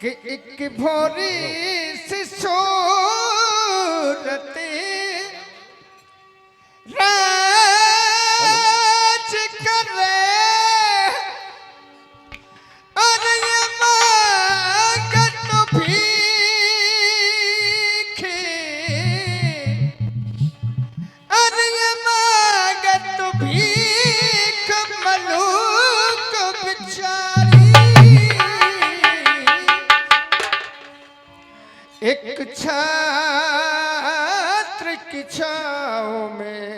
कि एक भोरी सी सूरत राज करे और ये मांगत भीखे और ये मांगत भीख मलूक बिचारी एक छात्र की छाँव में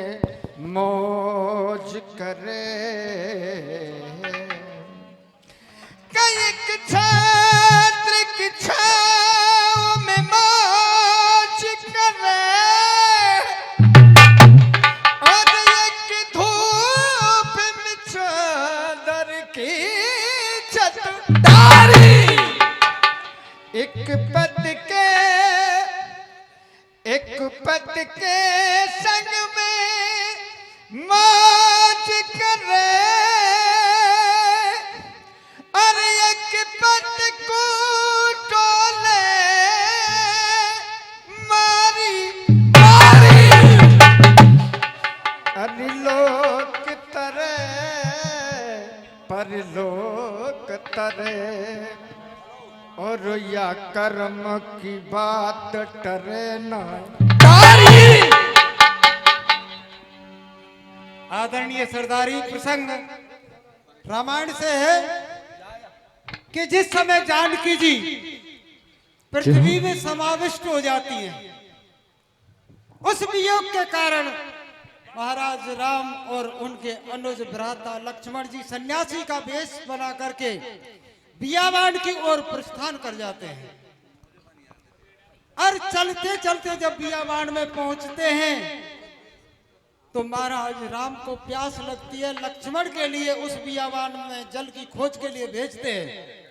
मौज करे एक छात्र की छाँव में मौज करे और एक धूप में चादर की छतदारी एक पद के संग में मौज करे और एक पद को टोले मारी अनिलोक तरे परलोक तरे और या कर्म की बात टरे ना। आदरणीय सरदारी प्रसंग रामायण से है कि जिस समय जानकी जी पृथ्वी में समाविष्ट हो जाती है, उस वियोग के कारण महाराज राम और उनके अनुज भ्राता लक्ष्मण जी सन्यासी का वेश बना करके बियावान की ओर प्रस्थान कर जाते हैं। और चलते चलते जब बियावान में पहुंचते हैं तो महाराज राम को प्यास लगती है। लक्ष्मण के लिए उस बियावान में जल की खोज के लिए भेजते हैं।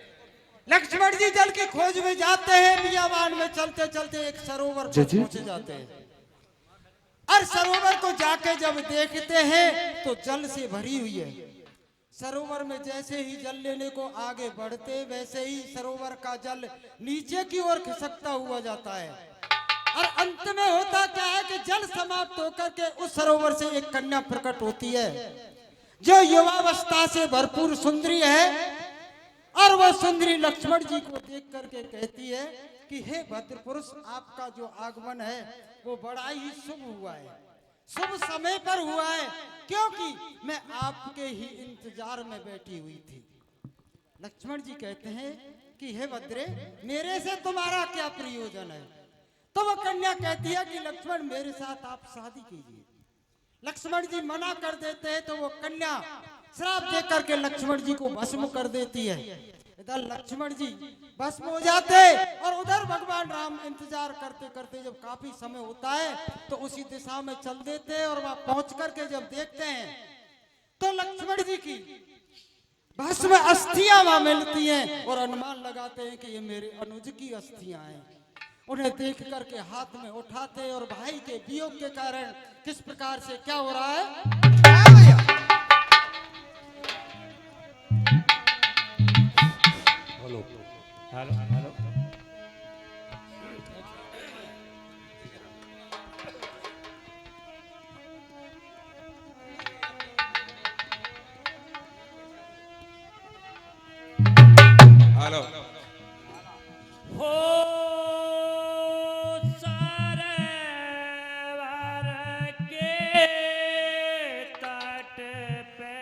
लक्ष्मण जी जल की खोज में जाते हैं। बियावान में चलते चलते एक सरोवर पर पहुंच जाते हैं और सरोवर को जाके जब देखते हैं तो जल से भरी हुई है। सरोवर में जैसे ही जल लेने को आगे बढ़ते वैसे ही सरोवर का जल नीचे की ओर खिसकता हुआ जाता है और अंत में होता क्या है कि जल समाप्त होकर के उस सरोवर से एक कन्या प्रकट होती है जो युवावस्था से भरपूर सुंदरी है और वह सुंदरी लक्ष्मण जी को देख करके कहती है कि हे भद्र पुरुष, आपका जो आगमन है वो बड़ा ही शुभ हुआ है, शुभ समय पर हुआ है, क्योंकि मैं आपके ही इंतजार में बैठी हुई थी। लक्ष्मण जी कहते हैं कि हे भद्रे, मेरे से तुम्हारा क्या प्रयोजन है? तो वो कन्या कहती है कि लक्ष्मण, मेरे साथ आप शादी कीजिए। लक्ष्मण जी मना कर देते हैं तो वो कन्या श्राप दे करके लक्ष्मण जी को भस्म कर देती है। इधर लक्ष्मण जी भस्म हो जाते और उधर भगवान राम इंतजार करते करते जब काफी समय होता है तो उसी दिशा में चल देते हैं और वहां पहुंच करके जब देखते हैं तो लक्ष्मण जी की भस्म अस्थियां वहां मिलती हैं और अनुमान लगाते हैं कि ये मेरे अनुज की अस्थियां हैं। उन्हें देख करके हाथ में उठाते और भाई के वियोग के कारण किस प्रकार से क्या हो रहा है। हेलो हेलो हेलो हेलो हो सरवर के तट पे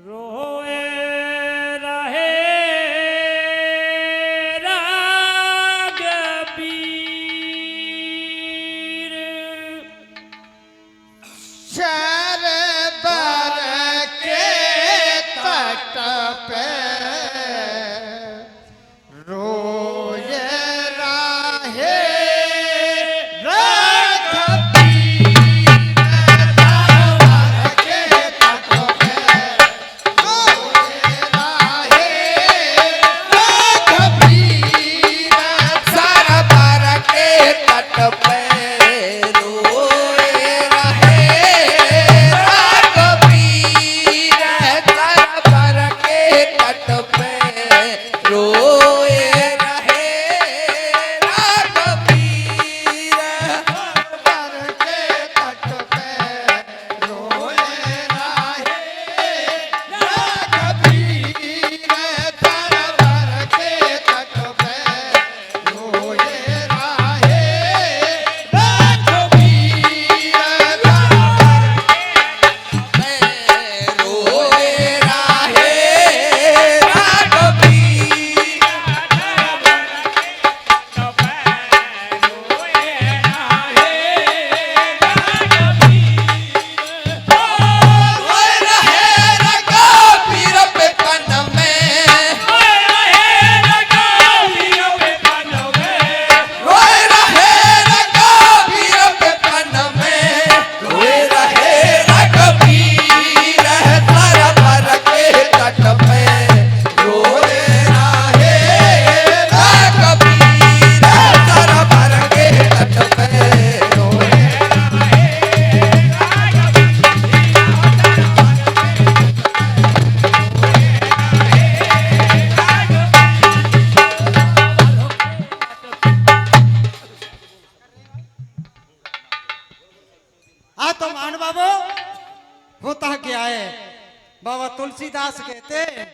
रोए रहे रागबीर सरवर के तट पे के आए हैं। बाबा तुलसीदास कहते हैं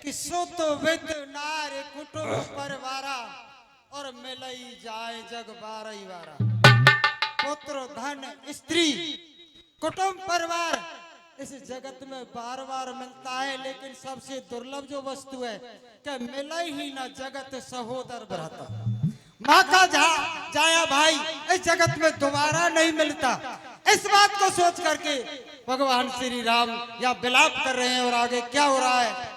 कि सुत विद नार कुटुंब परिवारा और मिलई जाए जग बारही वारा। पुत्र धन स्त्री कुटुंब परिवार इस जगत में बार बार मिलता है, लेकिन सबसे दुर्लभ जो वस्तु है कि मिले ही ना जगत सहोदर भ्राता। माँ का जाया भाई इस जगत में दोबारा नहीं मिलता। इस बात को सोच करके भगवान श्री राम या विलाप कर रहे हैं। और आगे क्या हो रहा है?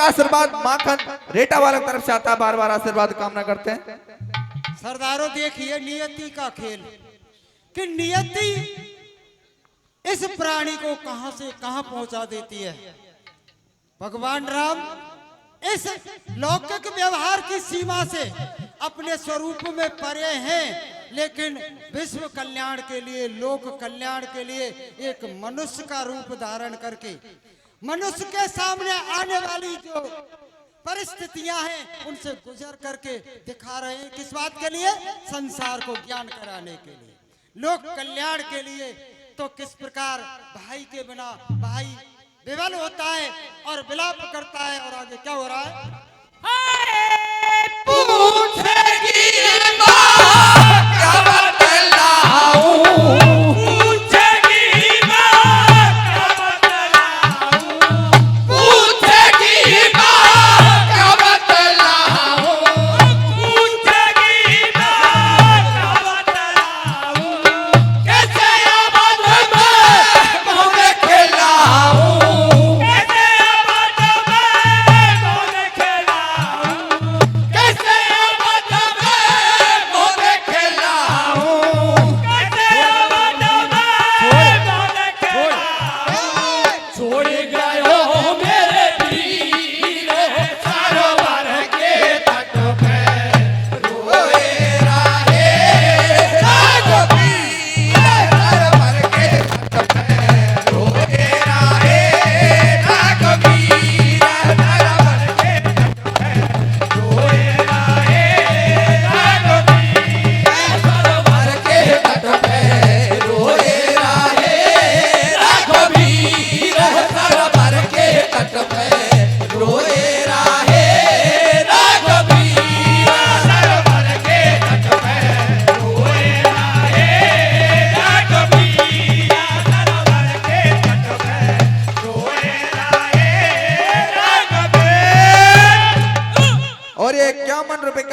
आशीर्वाद माखन रेटा वालों की तरफ से आता है। बार बार आशीर्वाद कामना करते हैं। सरदारों देखिए नियति का खेल कि नियति इस प्राणी को कहां से कहां पहुंचा देती है। भगवान राम इस लौकिक व्यवहार की सीमा से अपने स्वरूप में परे हैं, लेकिन विश्व कल्याण के लिए, लोक कल्याण के लिए एक मनुष्य का रूप धारण करके मनुष्य के सामने आने वाली जो परिस्थितियां हैं उनसे गुजर करके दिखा रहे हैं। किस बात के लिए? संसार को ज्ञान कराने के लिए, लोक कल्याण के लिए। तो किस प्रकार भाई के बिना भाई विवल होता है और विलाप करता है। और आगे क्या हो रहा है?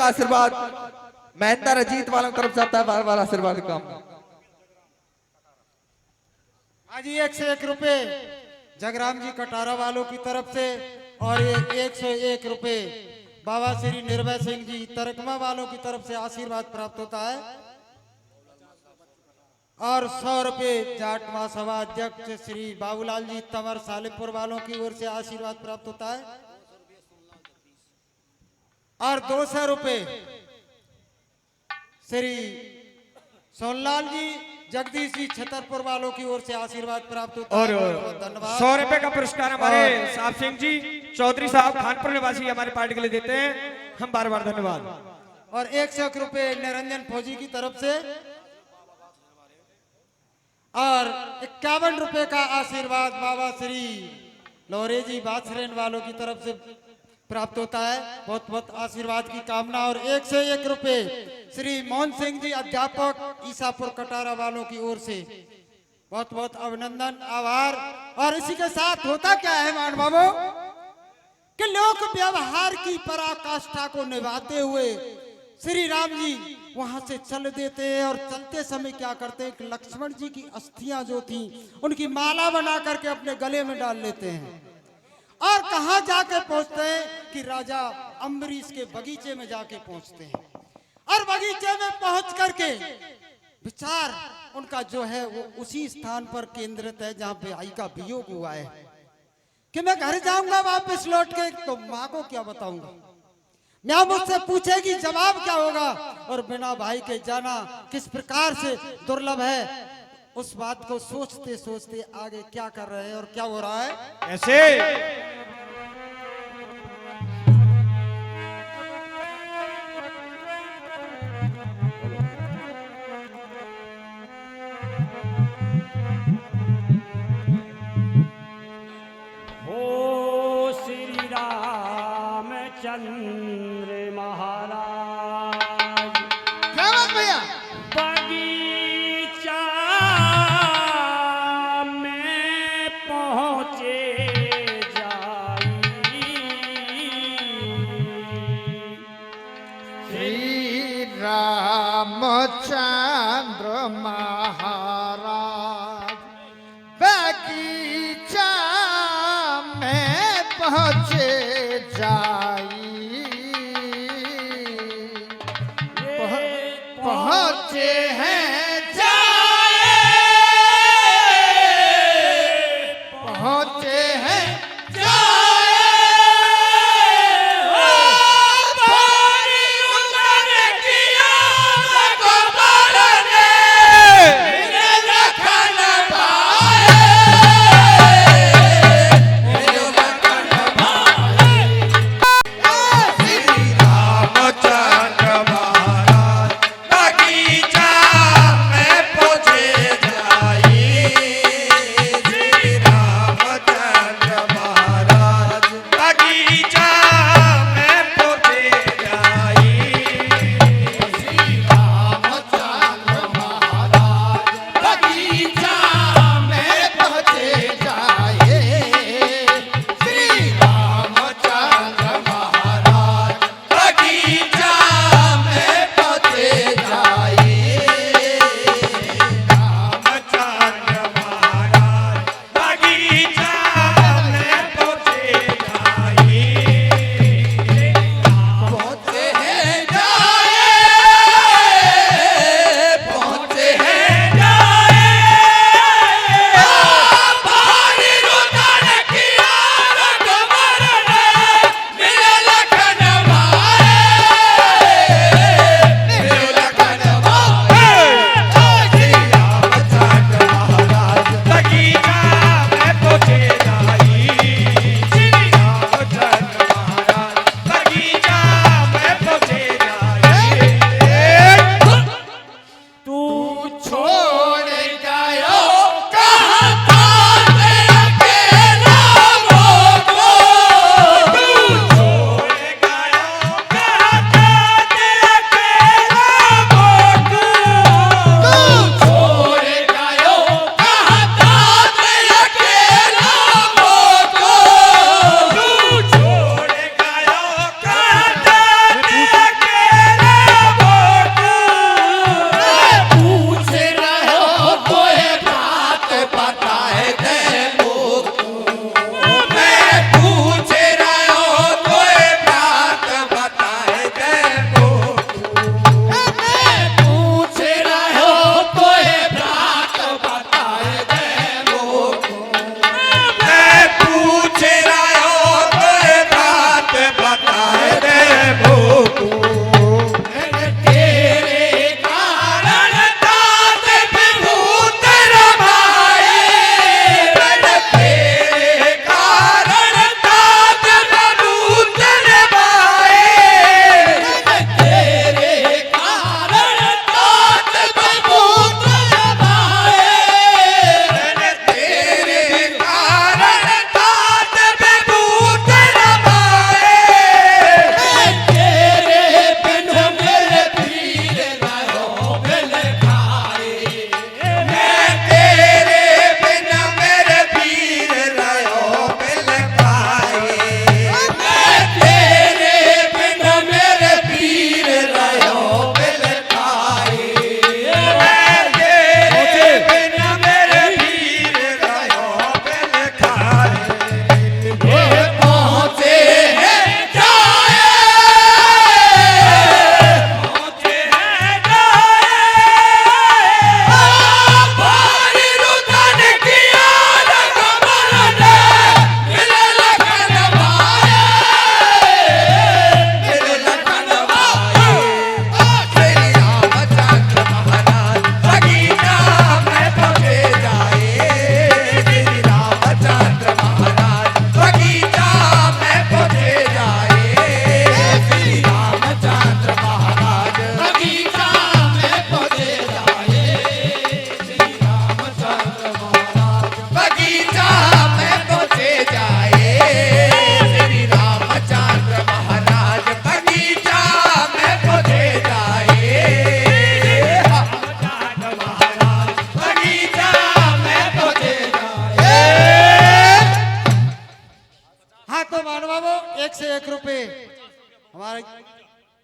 आशीर्वाद महेंद्र अजीत वालों की तरफ से आता है। बार बार आशीर्वाद काम। आज 101 रुपए जगराम जी कटारा वालों की तरफ से और ये 101 रुपए बाबा श्री निर्भय सिंह जी तरकमा वालों की तरफ से आशीर्वाद प्राप्त होता है। और 100 रुपए जाट महासभा अध्यक्ष श्री बाबूलाल जी तंवर सालेपुर वालों की ओर से आशीर्वाद प्राप्त होता है। और 200 रुपए श्री सोनलाल जी जगदीश जी छतरपुर वालों की ओर से आशीर्वाद प्राप्त होता और है। बहुत-बहुत धन्यवाद। 100 रुपए का पुरस्कार हमारे साहब सिंह जी चौधरी साहब खानपुर निवासी हमारे पार्टी के लिए देते हैं, हम बार बार धन्यवाद। और 100 रुपए निरंजन फौजी की तरफ से और 51 रुपए का आशीर्वाद बाबा श्री लोहरे जी बासरेन वालों की तरफ से प्राप्त होता है। बहुत बहुत आशीर्वाद की कामना। और 101 रुपए श्री मोहन सिंह जी अध्यापक ईसापुर कटारा वालों की ओर से बहुत बहुत अभिनंदन, आभार। और इसी के साथ होता क्या है मान बाबू कि लोक व्यवहार की पराकाष्ठा को निभाते हुए श्री राम जी वहां से चल देते हैं। और चलते समय क्या करते हैं कि लक्ष्मण जी की अस्थियां जो थी उनकी माला बना करके अपने गले में डाल लेते हैं। और कहां जाके पहुंचते हैं कि राजा अम्बरीश के बगीचे में जाके पहुंचते हैं। और बगीचे में पहुंच करके विचार उनका जो है वो उसी स्थान पर केंद्रित है जहां भाई का वियोग हुआ है कि मैं घर जाऊंगा वापस लौट के तो माँ को क्या बताऊंगा। मैं मुझसे पूछेगी जवाब क्या होगा। और बिना भाई के जाना किस प्रकार से दुर्लभ है, उस बात को सोचते सोचते आगे क्या कर रहे हैं और क्या हो रहा है। ऐसे हो श्री रामचंद्र महाराज क्या बात भैया? बगीचा में पहुँचे जाई श्री रामचंद्र महाराज बगीचा में पहुँचे जाई, पहुँचे हैं पहुँचे हैं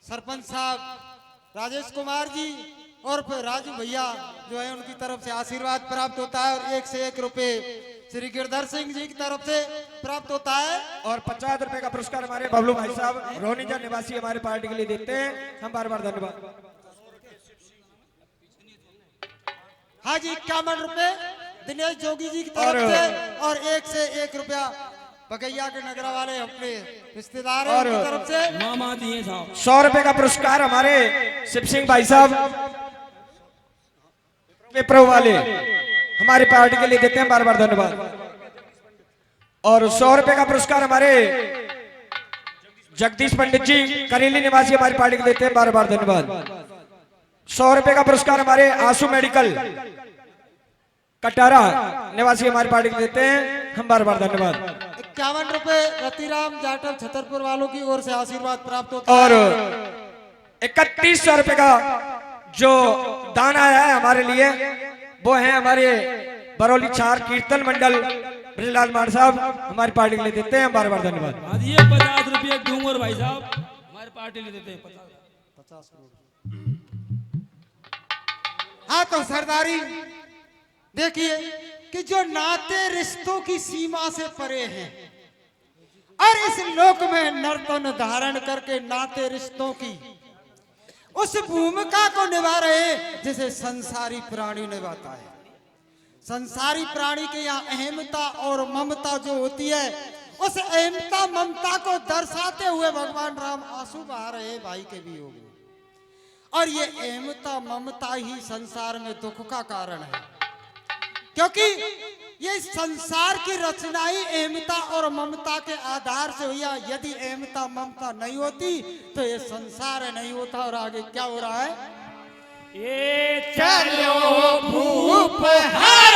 सरपंच साहब राजेश कुमार जी और फिर राजू भैया जो है उनकी तरफ से आशीर्वाद प्राप्त होता है और 1 से 1 रुपए श्री गिरधर सिंह जी की तरफ से प्राप्त होता है। और 50 रुपए का पुरस्कार हमारे बबलू भाई साहब रोहनीजा निवासी हमारे पार्टी के लिए देते हैं, हम बार बार धन्यवाद। हाँ जी 51 रुपए दिनेश जोगी जी की तरफ से और 1 से 1 रुपया बगैया के नगरा वाले अपने रिश्तेदार हैं उनकी तरफ से मामा दिए साहब 100 रुपए का पुरस्कार हमारे शिव सिंह भाई साहब विप्रो वाले हमारी पार्टी के लिए देते हैं, बार बार धन्यवाद। और 100 रुपए का पुरस्कार हमारे जगदीश पंडित जी करेली निवासी हमारी पार्टी को देते हैं, बार बार धन्यवाद। 100 रुपए का पुरस्कार हमारे आंसू मेडिकल कटारा निवासी हमारी पार्टी को देते हैं, हम बार बार धन्यवाद। 51 रुपए रतिराम जाटव छतरपुर वालों की ओर से आशीर्वाद प्राप्त होता और है। 3100 रुपए का जो दान आया है हमारे लिए वो है हमारे बरौली चार कीर्तन मंडल ब्रजलाल मार साहब हमारी पार्टी के लिए देते हैं, बार बार धन्यवाद। हाँ दिए 50 रुपये डूंगर भाई साहब हमारे पार्टी ले देते हैं 50 करोड़। हाँ तो सरदारी देखिए कि जो नाते रिश्तों की सीमा से परे हैं और इस लोक में नर्तन धारण करके नाते रिश्तों की उस भूमिका को निभा रहे हैं जिसे संसारी प्राणी निभाता है। संसारी प्राणी के यहाँ अहमता और ममता जो होती है उस अहमता ममता को दर्शाते हुए भगवान राम आंसू बहा रहे हैं भाई के वियोग में। और ये अहमता ममता ही संसार में दुख का कारण है, क्योंकि ये संसार की रचना ही अहमता और ममता के आधार से हुई है। यदि अहमता ममता नहीं होती तो ये संसार नहीं होता। और आगे क्या हो रहा है? ये चलो भूप हर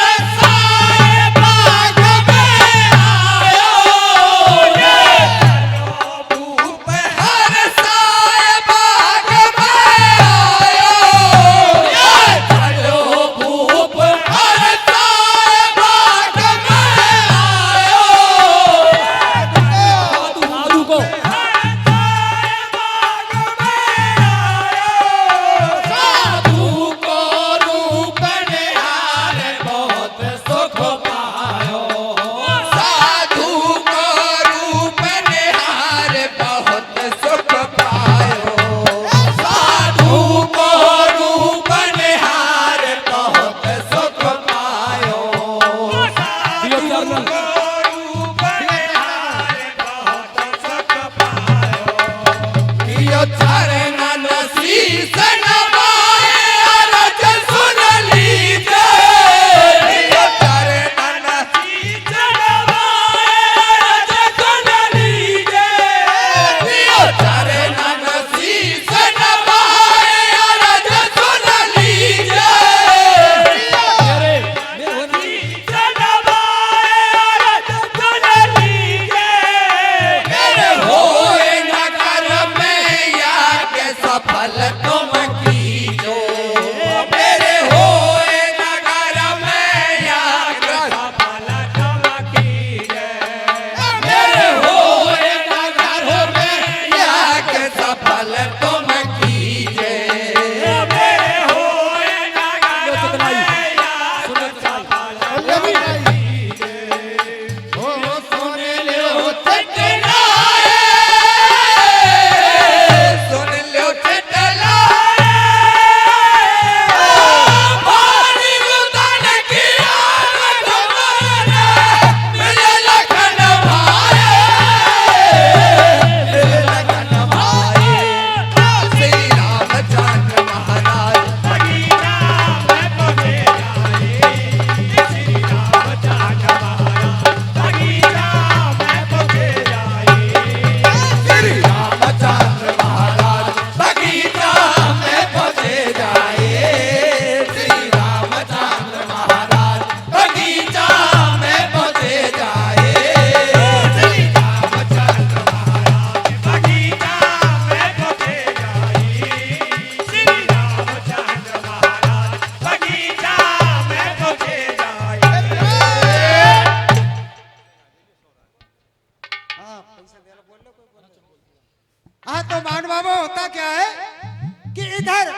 होता क्या है कि इधर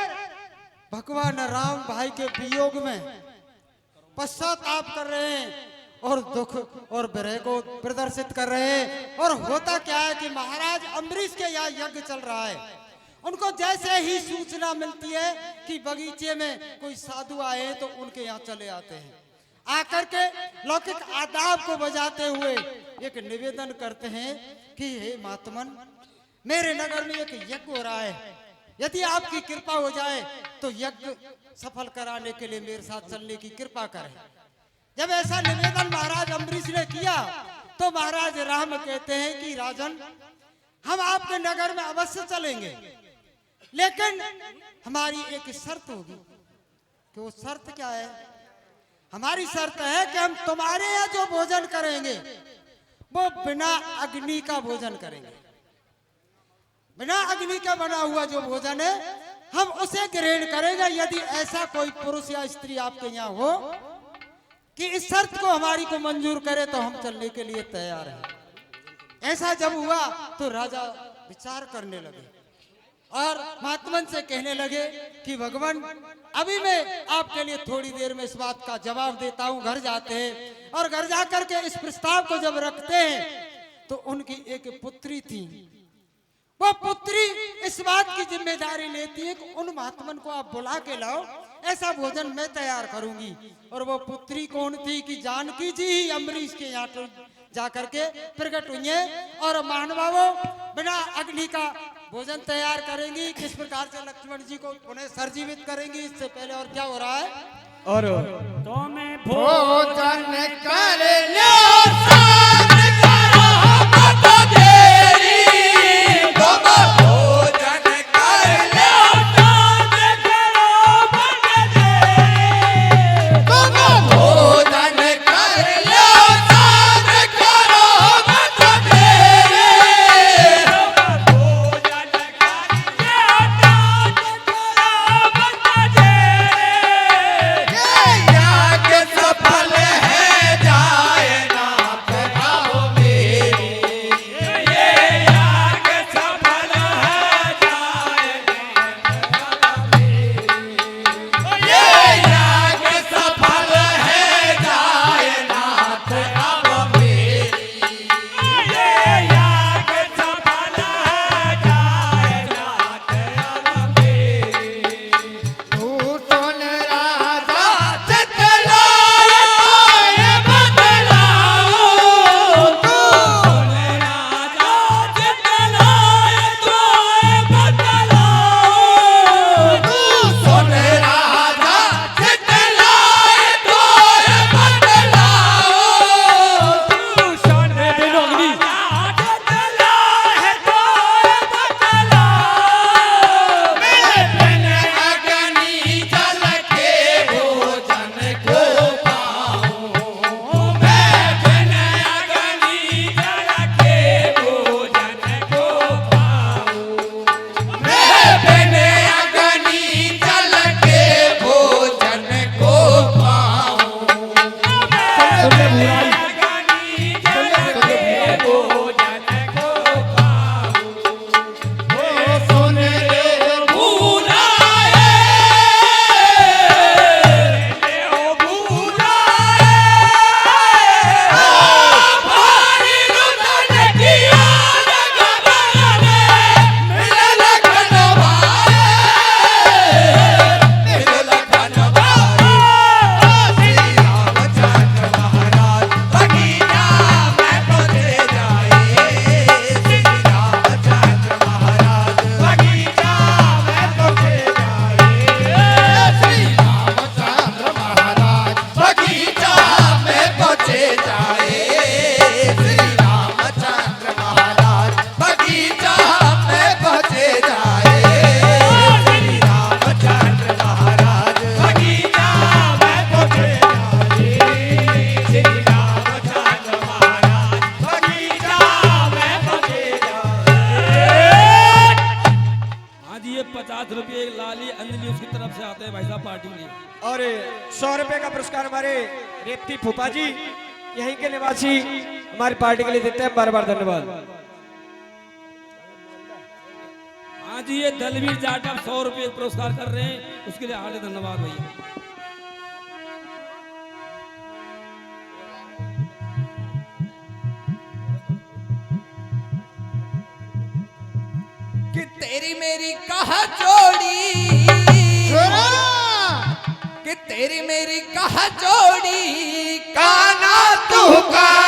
भगवान राम भाई के वियोग में पश्चाताप कर रहे हैं और दुख और विरह को प्रदर्शित कर रहे हैं। और होता क्या है कि महाराज अम्बरीश के यहाँ यज्ञ चल रहा है। उनको जैसे ही सूचना मिलती है कि बगीचे में कोई साधु आए हैं तो उनके यहाँ चले आते हैं। आकर के लौकिक आदाब को बजाते हुए एक निवेदन करते हैं कि हे महात्मन, मेरे नगर में एक यज्ञ हो रहा है, यदि आपकी कृपा हो जाए तो यज्ञ सफल कराने के लिए मेरे साथ चलने की कृपा करें। जब ऐसा निवेदन महाराज अम्बरीश ने किया तो महाराज राम कहते हैं कि राजन, हम आपके नगर में अवश्य चलेंगे, लेकिन हमारी एक शर्त होगी। कि वो शर्त क्या है? हमारी शर्त है कि हम तुम्हारे यहाँ जो भोजन करेंगे वो बिना अग्नि का भोजन करेंगे। बिना अग्नि का बना हुआ जो भोजन है हम उसे ग्रहण करेंगे। यदि ऐसा कोई पुरुष या स्त्री आपके यहाँ हो कि इस शर्त को हमारी को मंजूर करे तो हम चलने के लिए तैयार हैं। ऐसा जब हुआ तो राजा विचार करने लगे और महात्मन से कहने लगे कि भगवान, अभी मैं आपके लिए थोड़ी देर में इस बात का जवाब देता हूं। घर जाते हैं और घर जाकर के इस प्रस्ताव को जब रखते हैं तो उनकी एक पुत्री थी। वो पुत्री इस बात की जिम्मेदारी लेती है कि उन महात्मन को आप बुला के लाओ, ऐसा भोजन मैं तैयार करूंगी। और वो पुत्री कौन थी कि जानकी जी ही अम्बरीश के यहाँ जाकर के प्रकट हुई है और महानुभावों बिना अग्नि का भोजन तैयार करेंगी। किस प्रकार से लक्ष्मण जी को पुनः सर्जीवित करेंगी, इससे पहले और क्या हो रहा है? और तो मैं भोजन कर लो साथ करो मत देरी। तुम भोजन कर लो साथ करो मत देरी। तुम भोजन कर लो साथ करो मत देरी। तुम भोजन कर लो साथ करो मत देरी। यज्ञ सफल है जाए नाथ आओ मेरी। ये यज्ञ सफल है जाए नाथ आओ मेरी। ये यज्ञ सफल है जाए नाथ आओ मेरी। ये यज्ञ सफल है जाए नाथ आओ मेरी। तू सुन राजा चितलाए बदलाओ। तू सुन राजा चितलाए बदलाओ। तू सुन राजा चितलाए बदलाओ। तू सुन राजा चितलाए बदलाओ। मैं बिन अग्नि जल के भोजन को पाऊं। मैं बिन अग्नि जल के भोजन को पाऊं। मैं बिन अग्नि जल के भोजन को पाऊं। मैं बिन अग्नि जल के भोजन को पाऊं। ओ सुन रे भूलाए, रे ओ भूलाए। भारी रुदन किया लगन में मिल लगन भाए। मिल लगन भाए। श्री रामचंद्र महाराज बगीचा में पहुंचे जाए। श्री रामचंद्र महाराज बगीचा में पहुंचे जाए। श्री रामचंद्र महाराज बगीचा में पहुंचे जाए। श्री रामचंद्र महाराज बगीचा में पहुंचे जाए। श्री रामचंद्र महाराज बगीचा में पहुंचे जाए। श्री रामचंद्र महाराज बगीचा में पहुंचे जाए। आज ये 50 रुपये एक लाली अंजलि उसकी तरफ से आते हैं भाई साहब पार्टी में। और 100 रुपए का पुरस्कार हमारे रेपती फूफा जी यहीं के निवासी हमारी पार्टी के लिए देते हैं। बार बार धन्यवाद। हाँ जी, ये दलवीर जाट आप 100 रुपये पुरस्कार कर रहे हैं, उसके लिए हार्दिक धन्यवाद भैया। कि तेरी मेरी कहा जोड़ी, कि तेरी मेरी कहा जोड़ी, काना तू का